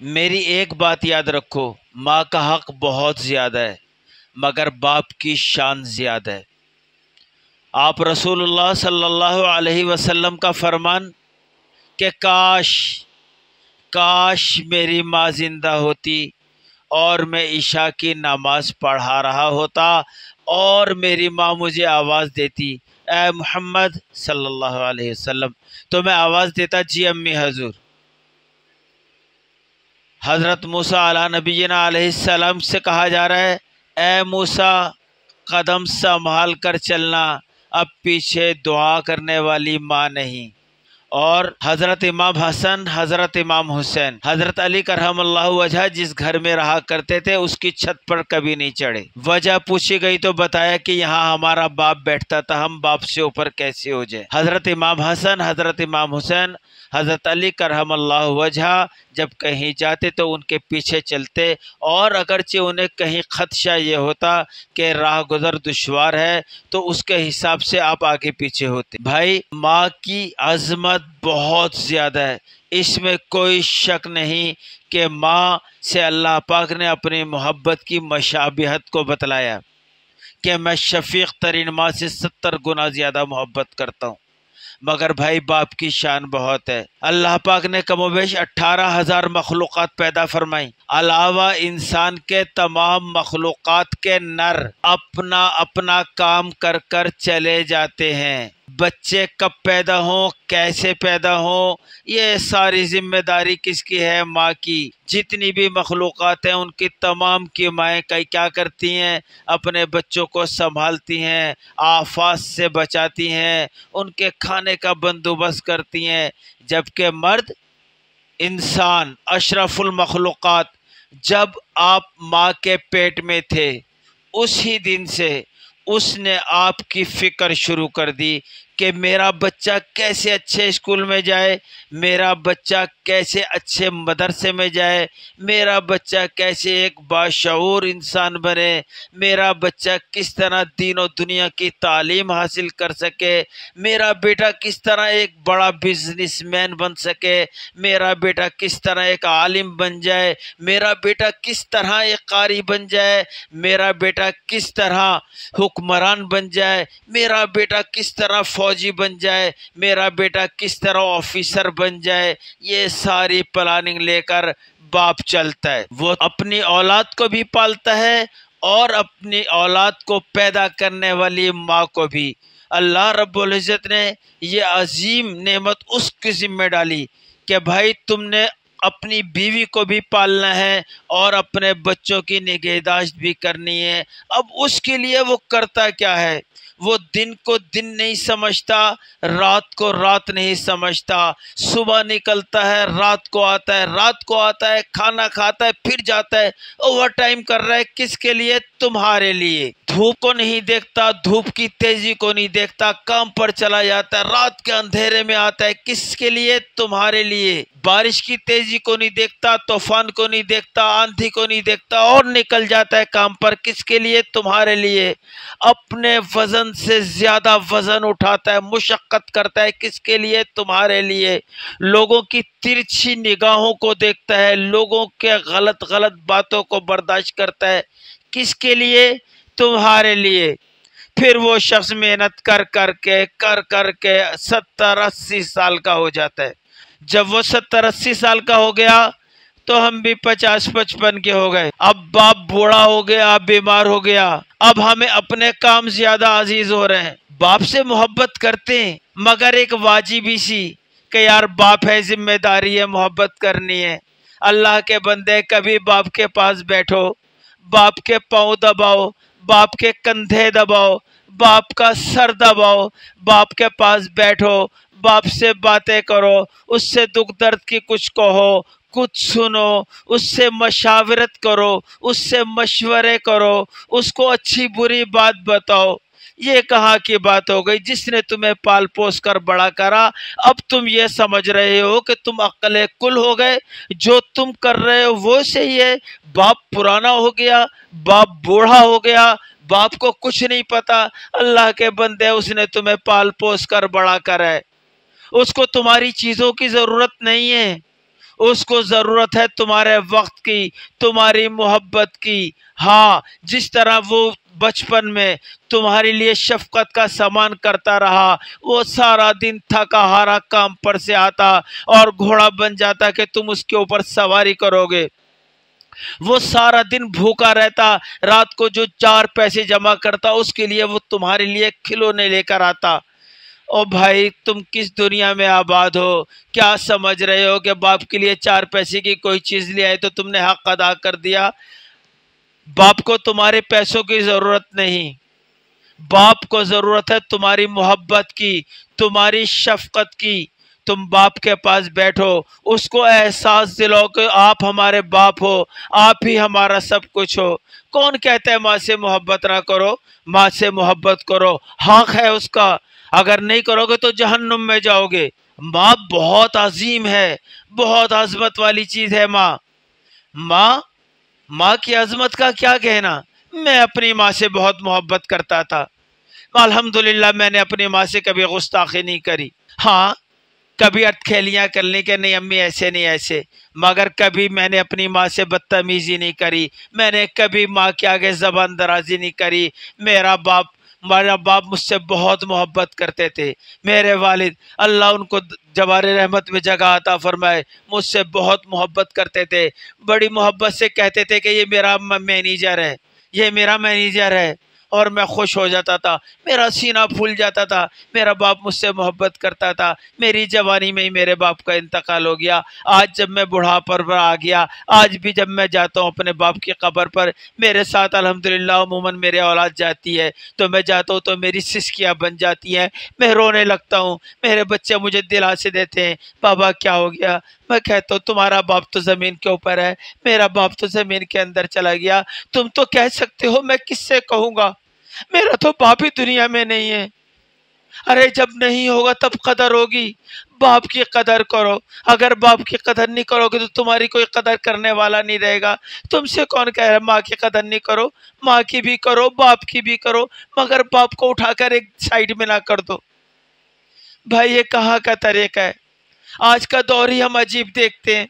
میری ایک بات یاد رکھو، ماں کا حق بہت زیادہ ہے مگر باپ کی شان زیادہ ہے۔ آپ رسول اللہ صلی اللہ علیہ وسلم کا فرمان کہ کاش میری ماں زندہ ہوتی اور میں عشاء کی نماز پڑھا رہا ہوتا اور میری ماں مجھے آواز دیتی، اے محمد صلی اللہ علیہ وسلم، تو میں آواز دیتا، جی امی حضور۔ حضرت موسیٰ علیہ نبینا علیہ السلام سے کہا جا رہا ہے، اے موسیٰ قدم سنبھال کر چلنا، اب پیچھے دعا کرنے والی ماں نہیں۔ اور حضرت امام حسن، حضرت امام حسین، حضرت علی کرم اللہ وجہ جس گھر میں رہا کرتے تھے اس کی چھت پر کبھی نہیں چڑھے۔ وجہ پوچھی گئی تو بتایا کہ یہاں ہمارا باپ بیٹھتا تھا، ہم باپ سے اوپر کیسے ہو جائے۔ حضرت امام حسن، حضرت امام حسین، حضرت علی کرم اللہ وجہ جب کہیں جاتے تو ان کے پیچھے چلتے، اور اگرچہ انہیں کہیں خدشہ یہ ہوتا کہ راہ گزر دشوار ہے تو اس کے حساب سے آپ آگے پیچھے ہوتے۔ بھائی، ماں کی عظمت بہت زیادہ ہے، اس میں کوئی شک نہیں کہ ماں سے اللہ پاک نے اپنی محبت کی مشابہت کو بتلایا کہ میں شفیق ترین ماں سے 70 گنا زیادہ محبت کرتا ہوں۔ مگر بھائی، باپ کی شان بہت ہے۔ اللہ پاک نے کم و بیش 18,000 مخلوقات پیدا فرمائی، علاوہ انسان کے تمام مخلوقات کے نر اپنا اپنا کام کر کر چلے جاتے ہیں۔ بچے کب پیدا ہوں، کیسے پیدا ہوں، یہ ساری ذمہ داری کس کی ہے؟ ماں کی۔ جتنی بھی مخلوقات ہیں ان کی تمام کی مائیں کیا کرتی ہیں؟ اپنے بچوں کو سنبھالتی ہیں، آفات سے بچاتی ہیں، ان کے کھانے کا بندوبست کرتی ہیں۔ جبکہ مرد انسان اشرف المخلوقات جب آپ ماں کے پیٹ میں تھے اسی دن سے اس نے آپ کی فکر شروع کر دی کہ میرا بچہ کیسے اچھے اسکول میں جائے، میرا بچہ کیسے اچھے مدرسے میں جائے، میرا بچہ کیسے ایک باشعور انسان بنے، میرا بچہ کس طرح دین و دنیا کی تعلیم حاصل کر سکے، میرا بیٹا کس طرح ایک بڑا بزنس مین بن سکے، میرا بیٹا کس طرح ایک عالم بن جائے، میرا بیٹا کس طرح ایک قاری بن جائے، میرا بیٹا کس طرح حکمران بن جائے، میرا بیٹا کس طرح فوجی بن جائے، میرا بیٹا کس طرح آفیسر بن جائے۔ یہ ساری پلاننگ لے کر باپ چلتا ہے۔ وہ اپنی اولاد کو بھی پالتا ہے اور اپنی اولاد کو پیدا کرنے والی ماں کو بھی۔ اللہ رب العزت نے یہ عظیم نعمت اس کی ذمہ ڈالی کہ بھائی تم نے اپنی بیوی کو بھی پالنا ہے اور اپنے بچوں کی نگہداشت بھی کرنی ہے۔ اب اس کے لیے وہ کرتا کیا ہے؟ وہ دن کو دن نہیں سمجھتا، رات کو رات نہیں سمجھتا، صبح نکلتا ہے، رات کو آتا ہے، رات کو آتا ہے، کھانا کھاتا ہے، پھر جاتا ہے، اوور ٹائم کر رہا ہے۔ کس کے لیے؟ تمہارے لیے۔ دھوپ کو نہیں دیکھتا، دھوپ کی تیزی کو نہیں دیکھتا، کام پر چلا جاتا ہے، رات کے اندھیرے میں آتا ہے۔ کس کے لیے؟ تمہارے لیے۔ بارش کی تیزی کو نہیں دیکھتا، طوفان کو نہیں دیکھتا، آندھی کو نہیں دیکھتا اور نکل جاتا ہے کام پر۔ کس کے لیے؟ تمہارے لیے۔ اپنے وزن سے زیادہ وزن اٹھاتا ہے، مشقت کرتا ہے۔ کس کے لیے؟ تمہارے لیے۔ لوگوں کی ترچھی نگاہوں کو دیکھتا ہے، لوگوں کے غلط باتوں کو برداشت کرتا ہے۔ کس کے لیے؟ تمہارے لیے۔ پھر وہ شخص محنت کر کر کے 70-80 سال کا ہو جاتا ہے۔ جب وہ 70-80 سال کا ہو گیا تو ہم بھی 50-55 کے ہو گئے۔ اب باپ بوڑھا ہو گیا، بیمار ہو گیا، اب ہمیں اپنے کام زیادہ عزیز ہو رہے ہیں۔ باپ سے محبت کرتے ہیں مگر ایک واجبی سی کہ یار باپ ہے، ذمہ داری ہے، محبت کرنی ہے۔ اللہ کے بندے، کبھی باپ کے پاس بیٹھو، باپ کے پاؤں دباؤ، باپ کے کندھے دباؤ، باپ کا سر دباؤ، باپ کے پاس بیٹھو، باپ سے باتیں کرو، اس سے دکھ درد کی کچھ کہو، کچھ سنو، اس سے مشاورت کرو، اس سے مشورے کرو، اس کو اچھی بری بات بتاؤ۔ یہ کہاں کی بات ہو گئی؟ جس نے تمہیں پال پوس کر بڑا کرا، اب تم یہ سمجھ رہے ہو کہ تم عقل کل ہو گئے، جو تم کر رہے ہو وہ صحیح ہے۔ باپ پرانا ہو گیا، باپ بوڑھا ہو گیا، باپ کو کچھ نہیں پتا۔ اللہ کے بندے، اس نے تمہیں پال پوس کر بڑا کرا ہے، اس کو تمہاری چیزوں کی ضرورت نہیں ہے، اس کو ضرورت ہے تمہارے وقت کی، تمہاری محبت کی۔ ہاں، جس طرح وہ بچپن میں تمہارے لیے شفقت کا سامان کرتا رہا، وہ سارا دن تھکا ہارا کام پر سے آتا اور گھوڑا بن جاتا کہ تم اس کے اوپر سواری کرو گے، وہ سارا دن بھوکا رہتا، رات کو جو 4 پیسے جمع کرتا اس کے لیے وہ تمہارے لیے کھلونے لے کر آتا۔ او بھائی، تم کس دنیا میں آباد ہو؟ کیا سمجھ رہے ہو کہ باپ کے لیے 4 پیسے کی کوئی چیز لے آئے تو تم نے حق ادا کر دیا؟ باپ کو تمہارے پیسوں کی ضرورت نہیں، باپ کو ضرورت ہے تمہاری محبت کی، تمہاری شفقت کی۔ تم باپ کے پاس بیٹھو، اس کو احساس دلاؤ کہ آپ ہمارے باپ ہو، آپ ہی ہمارا سب کچھ ہو۔ کون کہتا ہے ماں سے محبت نہ کرو؟ ماں سے محبت کرو، حق ہے اس کا۔ اگر نہیں کرو گے تو جہنم میں جاؤ گے۔ ماں بہت عظیم ہے، بہت عظمت والی چیز ہے ماں۔ ماں کی عظمت کا کیا کہنا؟ میں اپنی ماں سے بہت محبت کرتا تھا، الحمدللہ میں نے اپنی ماں سے کبھی گستاخی نہیں کری۔ ہاں، کبھی اتکھیلیاں کر لی کہ نہیں امی ایسے نہیں ایسے، مگر کبھی میں نے اپنی ماں سے بدتمیزی نہیں کری، میں نے کبھی ماں کے آگے زبان درازی نہیں کری۔ میرا باپ مجھ سے بہت محبت کرتے تھے۔ میرے والد، اللہ ان کو جوار رحمت میں جگہ عطا فرمائے، مجھ سے بہت محبت کرتے تھے، بڑی محبت سے کہتے تھے کہ یہ میرا مینیجر ہے، یہ میرا مینیجر ہے، اور میں خوش ہو جاتا تھا، میرا سینہ پھول جاتا تھا۔ میرا باپ مجھ سے محبت کرتا تھا۔ میری جوانی میں ہی میرے باپ کا انتقال ہو گیا۔ آج جب میں بڑھاپے پر آ گیا، آج بھی جب میں جاتا ہوں اپنے باپ کی قبر پر، میرے ساتھ الحمدللہ عموماً میرے اولاد جاتی ہے تو میں جاتا ہوں تو میری سسکیاں بن جاتی ہیں، میں رونے لگتا ہوں۔ میرے بچے مجھے دلاسے دیتے ہیں، بابا کیا ہو گیا؟ میں کہتا ہوں تمہارا باپ تو زمین کے اوپر ہے، میرا باپ تو زمین کے اندر چلا گیا۔ تم تو کہہ سکتے ہو، میں کس سے کہوں گا؟ میرا تو باپ ہی دنیا میں نہیں ہے۔ ارے جب نہیں ہوگا تب قدر ہوگی۔ باپ کی قدر کرو، اگر باپ کی قدر نہیں کرو گے تو تمہاری کوئی قدر کرنے والا نہیں رہے گا۔ تم سے کون کہہ رہا ہے ماں کی قدر نہیں کرو؟ ماں کی بھی کرو، باپ کی بھی کرو، مگر باپ کو اٹھا کر ایک سائیڈ میں نہ کر دو۔ بھائی یہ کہاں کا طریقہ ہے؟ آج کا دور ہی ہم عجیب دیکھتے ہیں۔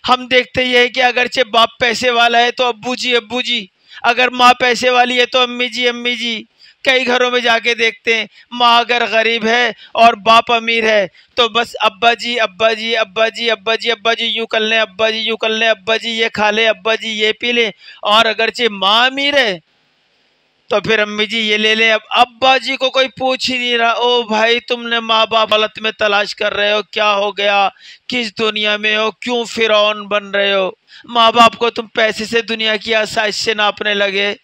ہم دیکھتے یہ ہے کہ اگرچہ باپ پیسے والا ہے تو ابو جی، اگر ماں پیسے والی ہے تو امی جی۔ کئی گھروں میں جا کے دیکھتے ہیں، ماں اگر غریب ہے اور باپ امیر ہے تو بس ابا جی یوں کر لیں، ابا جی یوں کر لیں، ابا جی یہ کھا لیں، ابا جی یہ پی لیں۔ اور اگرچہ ماں امیر ہے تو پھر امی جی یہ لے لیں۔ اب ابا جی کو کوئی پوچھ ہی نہیں رہا۔ او بھائی، تم نے ماں باپ غلط میں تلاش کر رہے ہو، کیا ہو گیا؟ کس دنیا میں ہو؟ کیوں فرعون بن رہے ہو؟ ماں باپ کو تم پیسے سے، دنیا کی آسائش سے ناپنے لگے۔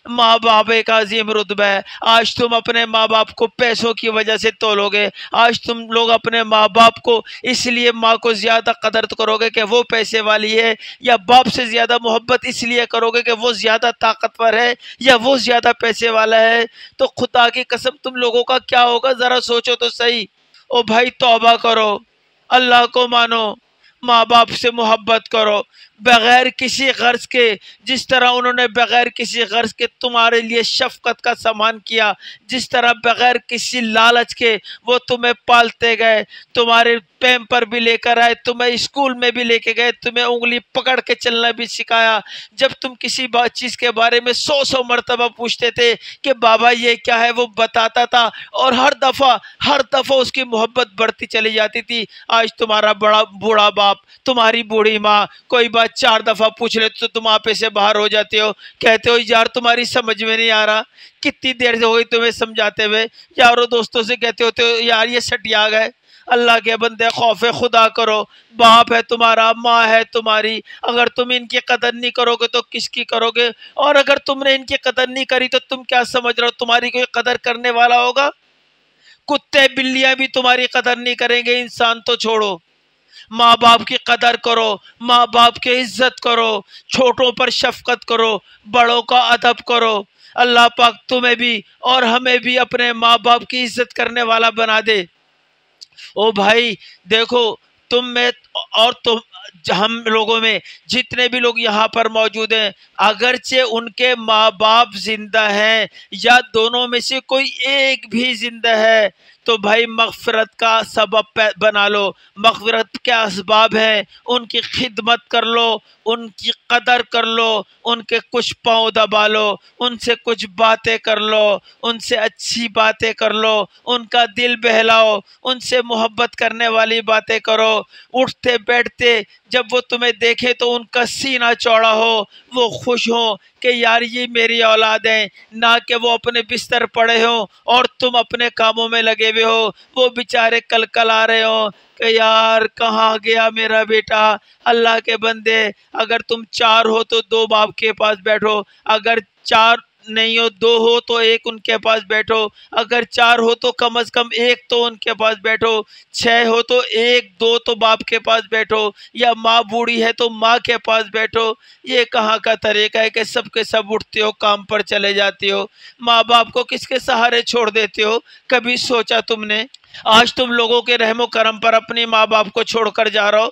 ماں باپ ایک عظیم رتبہ ہے۔ آج تم اپنے ماں باپ کو پیسوں کی وجہ سے تولو گے۔ آج تم لوگ اپنے ماں باپ کو اس لیے ماں کو زیادہ قدر کرو گے کہ وہ پیسے والی ہے، یا باپ سے زیادہ محبت اس لیے کرو گے کہ وہ زیادہ طاقتور ہے یا وہ زیادہ پیسے والا ہے۔ تو خدا کی قسم تم لوگوں کا کیا ہوگا؟ ذرا سوچو تو صحیح۔ او بھائی توبہ کرو، اللہ کو مانو، ماں باپ سے محبت کرو، بغیر کسی غرض کے، جس طرح انہوں نے بغیر کسی غرض کے تمہارے لیے شفقت کا سامان کیا، جس طرح بغیر کسی لالچ کے وہ تمہیں پالتے گئے، تمہارے پیمپر بھی لے کر آئے، تمہیں اسکول میں بھی لے کے گئے، تمہیں انگلی پکڑ کے چلنا بھی سکھایا۔ جب تم کسی چیز کے بارے میں 100 مرتبہ پوچھتے تھے کہ بابا یہ کیا ہے، وہ بتاتا تھا، اور ہر دفعہ اس کی محبت بڑھتی چلی جاتی تھی۔ آج تمہارا بوڑھا باپ، تمہاری بوڑھی ماں کوئی بات 4 دفعہ پوچھ لیتے تو تم آپے سے باہر ہو جاتے ہو، کہتے ہو یار تمہاری سمجھ میں نہیں آ رہا، کتنی دیر سے ہوئی تمہیں سمجھاتے ہوئے، یاروں دوستوں سے کہتے ہوتے ہو یار یہ سٹیا گئے۔ اللہ کے بندے خوف خدا کرو، باپ ہے تمہارا، ماں ہے تمہاری، اگر تم ان کی قدر نہیں کرو گے تو کس کی کرو گے؟ اور اگر تم نے ان کی قدر نہیں کری تو تم کیا سمجھ رہے ہو تمہاری کوئی قدر کرنے والا ہوگا؟ کتے بلیاں بھی تمہاری قدر نہیں کریں گے، انسان تو چھوڑو۔ ماں باپ کی قدر کرو، ماں باپ کی عزت کرو، چھوٹوں پر شفقت کرو، بڑوں کا ادب کرو۔ اللہ پاک تمہیں بھی اور ہمیں بھی اپنے ماں باپ کی عزت کرنے والا بنا دے۔ او بھائی دیکھو، تم میں اور ہم لوگوں میں جتنے بھی لوگ یہاں پر موجود ہیں، اگرچہ ان کے ماں باپ زندہ ہیں یا دونوں میں سے کوئی ایک بھی زندہ ہے تو بھائی مغفرت کا سبب بنا لو، مغفرت کے اسباب ہیں، ان کی خدمت کر لو، ان کی قدر کر لو، ان کے کچھ پاؤں دبا لو، ان سے کچھ باتیں کر لو، ان سے اچھی باتیں کر لو، ان کا دل بہلاؤ، ان سے محبت کرنے والی باتیں کرو، اٹھتے بیٹھتے جب وہ تمہیں دیکھے تو ان کا سینہ چوڑا ہو، وہ خوش ہوں کہ یار یہ میری اولاد ہیں، نہ کہ وہ اپنے بستر پڑے ہوں اور تم اپنے کاموں میں لگے ہوئے ہو، وہ بیچارے کل کل آ رہے ہوں کہ یار کہاں گیا میرا بیٹا۔ اللہ کے بندے، اگر تم 4 ہو تو 2 باپ کے پاس بیٹھو، اگر 4 نہیں ہو 2 ہو تو 1 ان کے پاس بیٹھو، اگر 4 ہو تو کم از کم 1 تو ان کے پاس بیٹھو، 6 ہو تو 1 2 تو باپ کے پاس بیٹھو، یا ماں بوڑھی ہے تو ماں کے پاس بیٹھو۔ یہ کہاں کا طریقہ ہے کہ سب کے سب اٹھتے ہو کام پر چلے جاتے ہو، ماں باپ کو کس کے سہارے چھوڑ دیتے ہو؟ کبھی سوچا تم نے؟ آج تم لوگوں کے رحم و کرم پر اپنی ماں باپ کو چھوڑ کر جا رہا ہو،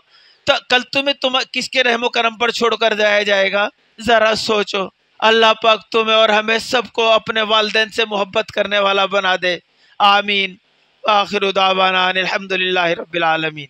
تو کل تمہیں کس کے رحم و کرم پر چھوڑ کر جایا جائے گا؟ ذرا سوچو۔ اللہ پاک تمہیں اور ہمیں سب کو اپنے والدین سے محبت کرنے والا بنا دے، آمین۔ آخر دعوانا الحمدللہ رب العالمین۔